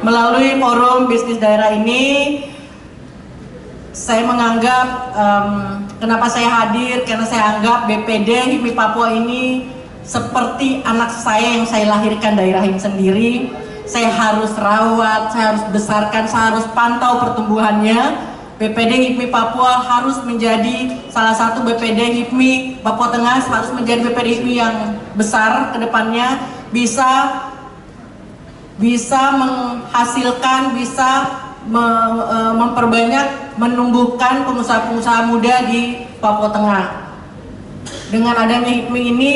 Melalui forum bisnis daerah ini, saya menganggap, kenapa saya hadir, karena saya anggap BPD HIPMI Papua ini seperti anak saya yang saya lahirkan dari rahim sendiri. Saya harus rawat, saya harus besarkan, saya harus pantau pertumbuhannya. BPD HIPMI Papua harus menjadi salah satu BPD HIPMI Papua Tengah, harus menjadi BPD HIPMI yang besar ke depannya, bisa menghasilkan, bisa memperbanyak, menumbuhkan pengusaha-pengusaha muda di Papua Tengah. Dengan adanya HIPMI ini,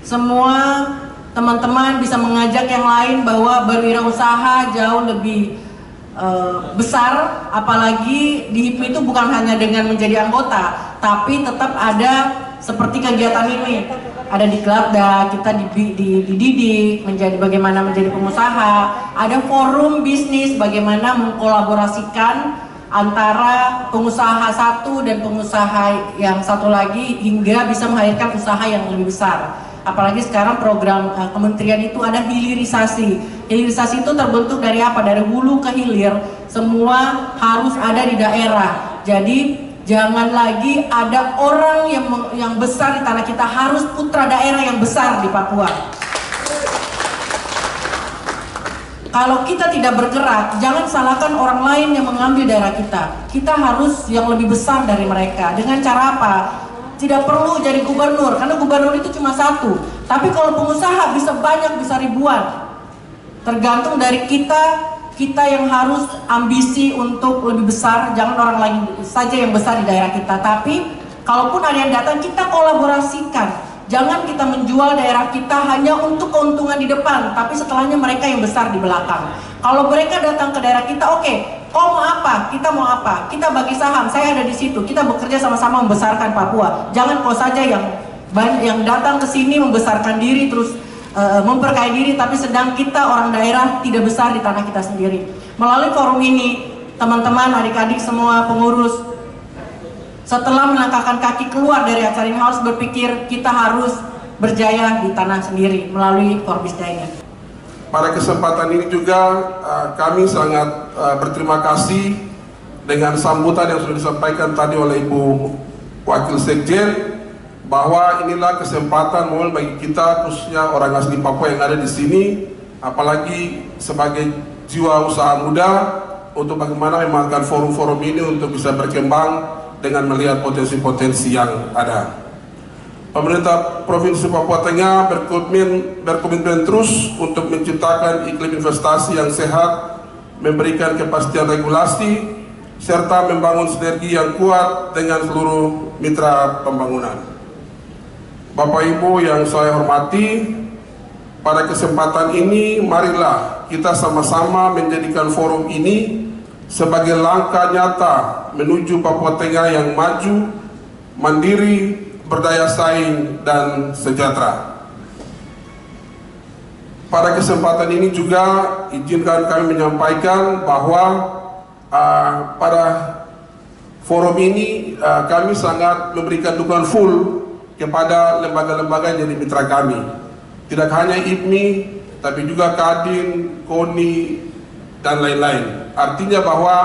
semua teman-teman bisa mengajak yang lain bahwa berwirausaha jauh lebih besar, apalagi di HIPMI itu bukan hanya dengan menjadi anggota, tapi tetap ada seperti kegiatan ini. Ada di Gladda, kita dididik menjadi bagaimana menjadi pengusaha, ada forum bisnis bagaimana mengkolaborasikan antara pengusaha satu dan pengusaha yang satu lagi hingga bisa menghadirkan usaha yang lebih besar. Apalagi sekarang program kementerian itu ada hilirisasi. Hilirisasi itu terbentuk dari apa? Dari hulu ke hilir, semua harus ada di daerah. Jadi jangan lagi ada orang yang besar di tanah kita, harus putra daerah yang besar di Papua. Kalau kita tidak bergerak, jangan salahkan orang lain yang mengambil daerah kita. Kita harus yang lebih besar dari mereka. Dengan cara apa? Tidak perlu jadi gubernur, karena gubernur itu cuma satu. Tapi kalau pengusaha bisa banyak, bisa ribuan. Tergantung dari kita yang harus ambisi untuk lebih besar. Jangan orang lain saja yang besar di daerah kita. Tapi kalaupun ada yang datang, kita kolaborasikan. Jangan kita menjual daerah kita hanya untuk keuntungan di depan, tapi setelahnya mereka yang besar di belakang. Kalau mereka datang ke daerah kita, oke, kau mau apa? Kita mau apa? Kita bagi saham, saya ada di situ. Kita bekerja sama-sama membesarkan Papua. Jangan kau saja yang datang ke sini membesarkan diri terus memperkaya diri, tapi sedang kita orang daerah tidak besar di tanah kita sendiri. Melalui forum ini, teman-teman, adik-adik semua pengurus, setelah melangkahkan kaki keluar dari acara ini harus berpikir kita harus berjaya di tanah sendiri melalui Forbisda ini. Pada kesempatan ini juga kami sangat berterima kasih dengan sambutan yang sudah disampaikan tadi oleh Ibu Wakil Sekjen, bahwa inilah kesempatan momen bagi kita, khususnya orang asli Papua yang ada di sini, apalagi sebagai jiwa usaha muda, untuk bagaimana memanfaatkan forum-forum ini untuk bisa berkembang dengan melihat potensi-potensi yang ada. Pemerintah Provinsi Papua Tengah berkomitmen terus untuk menciptakan iklim investasi yang sehat, memberikan kepastian regulasi, serta membangun sinergi yang kuat dengan seluruh mitra pembangunan. Bapak Ibu yang saya hormati, pada kesempatan ini marilah kita sama-sama menjadikan forum ini sebagai langkah nyata menuju Papua Tengah yang maju, mandiri, berdaya saing, dan sejahtera. Pada kesempatan ini juga izinkan kami menyampaikan bahwa pada forum ini kami sangat memberikan dukungan full kepada lembaga-lembaga yang jadi mitra kami. Tidak hanya HIPMI, tapi juga Kadin, KONI, dan lain-lain. Artinya bahwa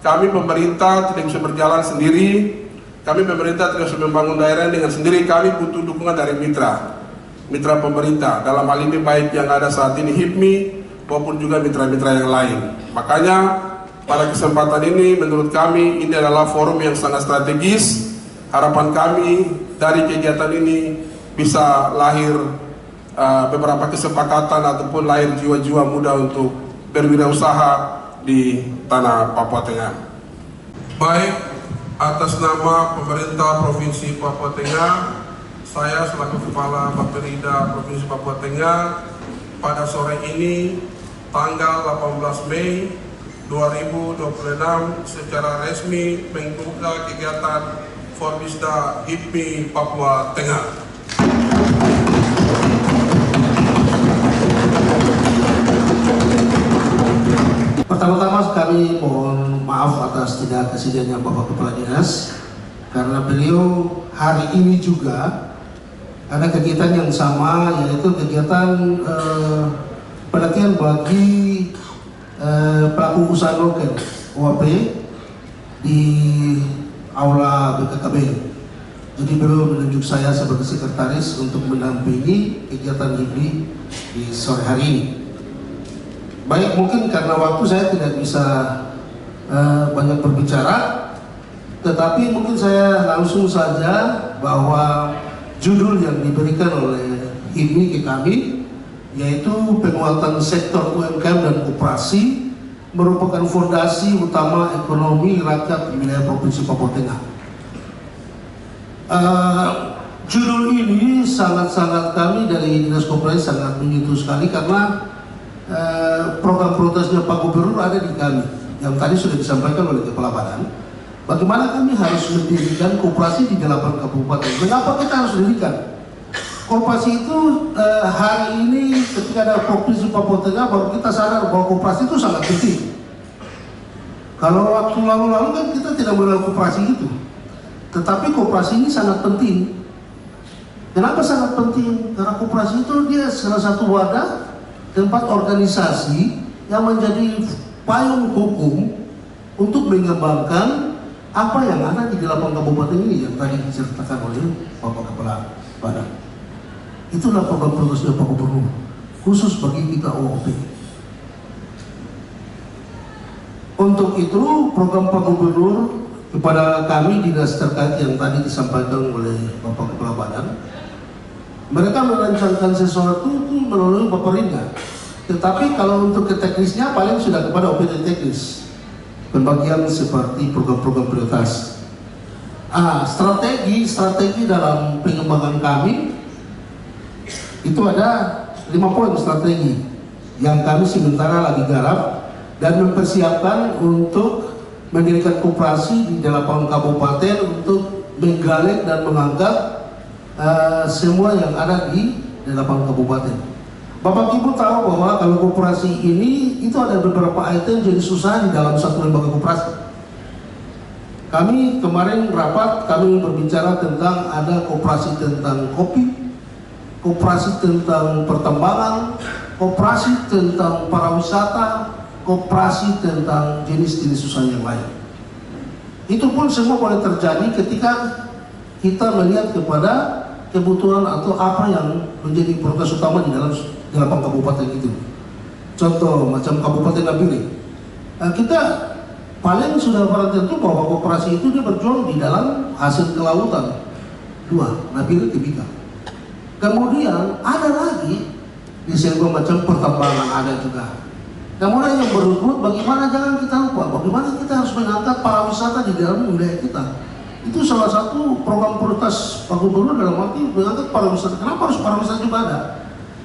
kami pemerintah tidak bisa berjalan sendiri, kami pemerintah tidak bisa membangun daerah dengan sendiri, kami butuh dukungan dari mitra pemerintah. Dalam hal ini baik yang ada saat ini HIPMI maupun juga mitra-mitra yang lain. Makanya pada kesempatan ini menurut kami ini adalah forum yang sangat strategis. Harapan kami dari kegiatan ini bisa lahir beberapa kesepakatan ataupun lahir jiwa-jiwa muda untuk berwirausaha di tanah Papua Tengah. Baik, atas nama pemerintah Provinsi Papua Tengah, saya selaku Kepala Bapperida Provinsi Papua Tengah pada sore ini tanggal 18 Mei 2026 secara resmi membuka kegiatan Forbisda HIPMI Papua Tengah. Pertama-tama kami mohon maaf atas tidak kesediaannya Bapak Kepala Dinas, karena beliau hari ini juga ada kegiatan yang sama, yaitu kegiatan pelatihan bagi pelaku usaha lokal OAP di aula BKKB. Jadi beliau menunjuk saya sebagai sekretaris untuk mendampingi kegiatan HIBRI di sore hari ini. Baik, mungkin karena waktu saya tidak bisa banyak berbicara, tetapi mungkin saya langsung saja bahwa judul yang diberikan oleh HIBRI ke kami, yaitu penguatan sektor UMKM dan koperasi merupakan fondasi utama ekonomi rakyat di wilayah Provinsi Papua Tengah. Judul ini sangat-sangat kami dari Dinas Koperasi sangat menyentuh sekali karena program prioritasnya Pak Gubernur ada di kami yang tadi sudah disampaikan oleh Kepala Badan. Bagaimana kami harus mendirikan koperasi di 8 kabupaten? Mengapa kita harus dirikan? Koperasi itu hari ini ketika ada Provinsi Papua Tengah baru kita sadar bahwa koperasi itu sangat penting. Kalau waktu lalu-lalu kan kita tidak mengenal koperasi itu, tetapi koperasi ini sangat penting. Kenapa sangat penting? Karena koperasi itu dia salah satu wadah tempat organisasi yang menjadi payung hukum untuk mengembangkan apa yang ada di 8 kabupaten ini yang tadi diceritakan oleh Bapak Kepala Badan. Itulah program prioritasnya Pak Gubernur khusus bagi kita OOP. Untuk itu program Pak Gubernur kepada kami dinas terkait yang tadi disampaikan oleh Bapak Kepala Badan, mereka merancangkan sesuatu itu melalui Baperinda. Tetapi kalau untuk ke teknisnya paling sudah kepada OPD teknis, pembagian seperti program-program prioritas. Strategi dalam pengembangan kami itu ada 5 poin strategi yang kami sementara lagi garap dan mempersiapkan untuk mendirikan koperasi di 8 kabupaten untuk menggalak dan mengangkat semua yang ada di 8 kabupaten. Bapak Ibu tahu bahwa kalau koperasi ini itu ada beberapa item jenis usaha di dalam satu lembaga koperasi. Kami kemarin rapat, kami berbicara tentang ada koperasi tentang kopi, koperasi tentang pertambangan, koperasi tentang pariwisata, koperasi tentang jenis-jenis usaha yang lain. Itu pun semua boleh terjadi ketika kita melihat kepada kebutuhan atau apa yang menjadi prioritas utama di dalam 8 kabupaten itu. Contoh macam Kabupaten Nabire, kita paling sudah barang tentu bahwa koperasi itu dia berjuang di dalam hasil kelautan 2, Nabire Tibika. Kemudian ada lagi di sebuah macam pertambangan ada juga. Kemudian yang berikut, bagaimana jangan kita lupa, bagaimana kita harus mengangkat pariwisata di dalam wilayah kita. Itu salah satu program prioritas Pak Gubernur dalam arti mengangkat pariwisata. Kenapa harus pariwisata juga ada?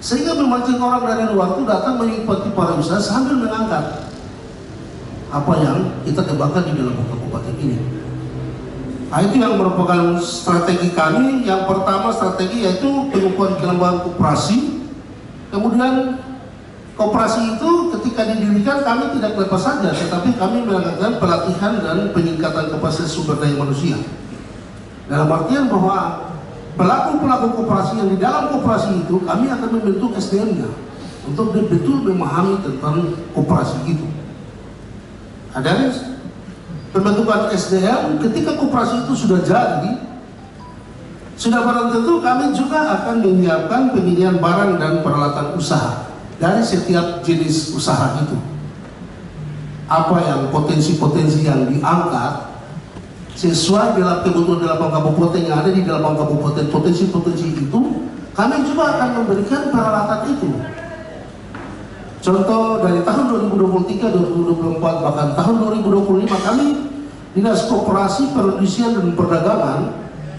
Sehingga memancing orang dari luar itu datang menikmati pariwisata sambil mengangkat apa yang kita kembangkan di dalam kabupaten ini. Nah, itu yang merupakan strategi kami. Yang pertama strategi yaitu pengukuhan pengembangan koperasi. Kemudian koperasi itu ketika didirikan kami tidak lepas saja, tetapi kami melakukan pelatihan dan peningkatan kapasitas sumber daya manusia. Dalam artian bahwa pelaku-pelaku koperasi yang di dalam koperasi itu kami akan membentuk SDM-nya untuk betul memahami tentang koperasi itu. Ada pembentukan SDM ketika koperasi itu sudah jadi, sudah barang tentu kami juga akan menyiapkan penyediaan barang dan peralatan usaha dari setiap jenis usaha itu. Apa yang potensi-potensi yang diangkat sesuai dengan kebutuhan 8 kabupaten yang ada di 8 kabupaten, potensi-potensi itu kami juga akan memberikan peralatan itu. Contoh dari tahun 2023, 2024 bahkan tahun 2025 kami Dinas Koperasi, Perindustrian dan Perdagangan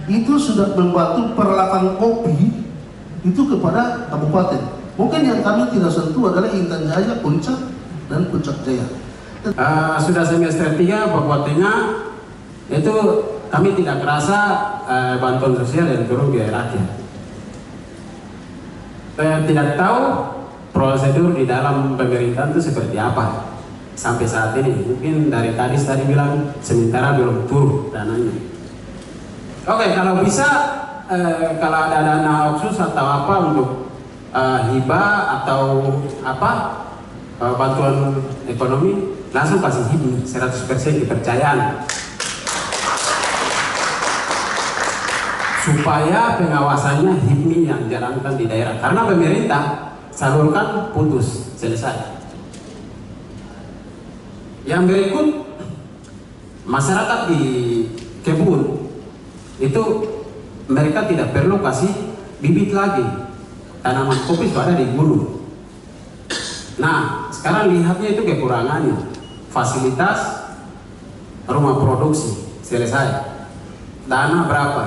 itu sudah membantu peralatan kopi itu kepada kabupaten. Mungkin yang kami tidak sentuh adalah Intan Jaya, Puncak, dan Puncak Jaya. Sudah semester 3 Papua Tengah itu kami tidak kerasa bantuan sosial yang turun ke rakyat. Tidak tahu prosedur di dalam pemerintahan itu seperti apa sampai saat ini. Mungkin dari tadi bilang sementara belum turun dananya. Oke, kalau bisa kalau ada dana khusus atau apa untuk hibah atau apa bantuan ekonomi, langsung kasih HIPMI 100% kepercayaan. Supaya pengawasannya HIPMI yang jalankan di daerah. Karena pemerintah salurkan putus, selesai. Yang berikut, masyarakat di kebun itu mereka tidak perlu kasih bibit lagi. Tanaman kopi sudah ada di gunung. Nah, sekarang lihatnya itu kekurangannya. Fasilitas rumah produksi selesai. Dana berapa?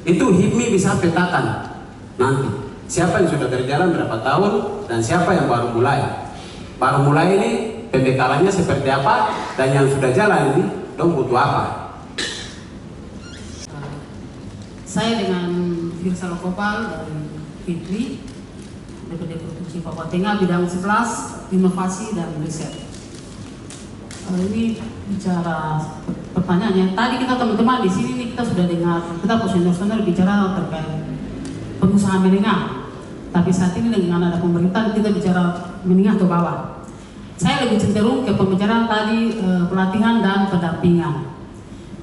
Itu HIPMI bisa petakan nanti. Siapa yang sudah berjalan berapa tahun dan siapa yang baru mulai. Baru mulai ini pembekalannya seperti apa dan yang sudah jalan ini dong butuh apa. Saya dengan Firsa Lokopal dari HIPMI, DPD Provinsi Papua Tengah, bidang 11, inovasi dan riset. Ini bicara pertanyaannya. Tadi kita teman-teman di sini nih, kita sudah dengar, kita senior bicara terkait pengusaha menengah. Tapi saat ini dengan ada pemerintahan kita bicara menengah ke bawah. Saya lebih cenderung ke pembicaraan tadi pelatihan dan pendampingan.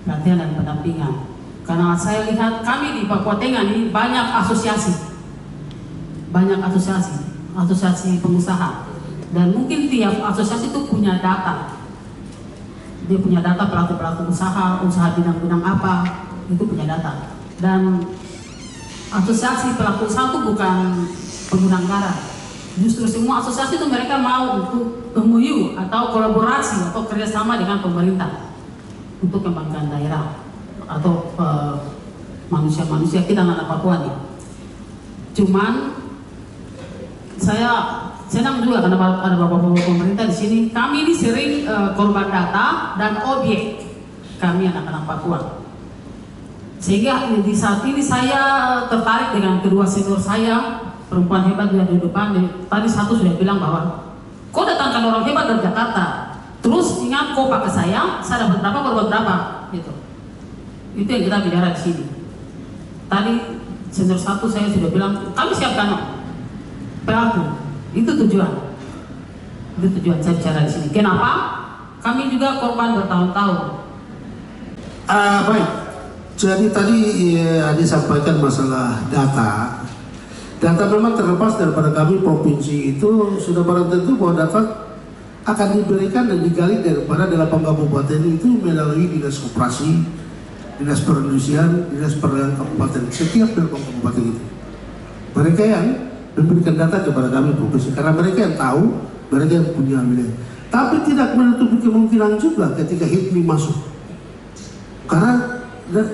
Pelatihan dan pendampingan. Karena saya lihat kami di Papua Tengah ini banyak asosiasi. Banyak asosiasi pengusaha. Dan mungkin tiap asosiasi itu punya data. Dia punya data pelaku-pelaku usaha bidang-bidang apa, itu punya data. Dan asosiasi pelaku usaha itu bukan pengguna anggaran. Justru semua asosiasi itu mereka mau untuk MOU atau kolaborasi atau kerjasama dengan pemerintah untuk kembangkan daerah atau manusia-manusia kita anak Papua nih. Cuman saya senang juga karena ada bapak-bapak pemerintah di sini. Kami ini sering korban data dan objek kami anak-anak Papua. Sehingga di saat ini saya tertarik dengan kedua senior saya, perempuan hebat yang di depan. Tadi satu sudah bilang bahwa kau datangkan orang hebat dari Jakarta, terus ingat kau pakai saya dapat berapa, kau dapat berapa, gitu. Itu yang kita bicara di sini. Tadi senior satu saya sudah bilang kami siapkan pelaku. Itu tujuan saya bicara di sini. Kenapa? Kami juga korban bertahun-tahun. Baik. Jadi tadi disampaikan masalah data. Data memang terlepas daripada kami provinsi itu sudah barang tentu bahwa data akan diberikan dan digali daripada 8 kabupaten itu melalui dinas koperasi, dinas perindustrian, dinas perdagangan kabupaten. Setiap 8 kabupaten itu. Mereka yang memberikan data kepada kami provinsi karena mereka yang tahu, mereka yang punya wilayah. Tapi tidak menutup kemungkinan juga ketika HIPMI masuk, karena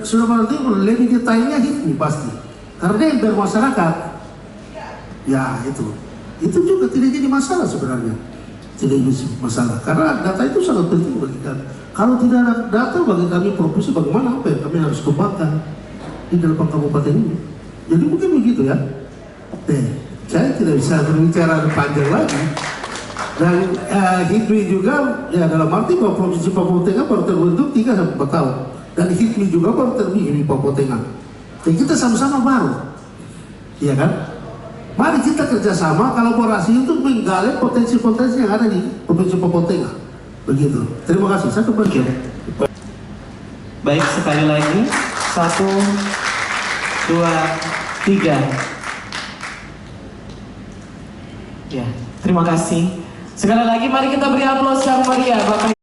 sudah berarti lebih detailnya HIPMI pasti karena dia yang bermasyarakat. Ya itu juga tidak jadi masalah sebenarnya, tidak jadi masalah karena data itu sangat penting bagi kami. Kalau tidak ada data bagi kami provinsi, bagaimana apa yang kami harus kembangkan di 8 kabupaten ini? Jadi mungkin begitu ya. Saya tidak bisa berbicara panjang lagi. Dan HIPMI juga ya dalam arti bahwa Provinsi Papua Tengah baru terbentuk 3-4 tahun. Dan HIPMI juga baru terbentuk di Papua Tengah. Dan kita sama-sama baru. Iya kan? Mari kita kerjasama, kolaborasi untuk menggali potensi-potensi yang ada di Provinsi Papua Tengah. Begitu. Terima kasih. Saya kembali. Baik, sekali lagi. 1, 2, 3. Ya, terima kasih. Sekali lagi mari kita beri aplaus yang meriah.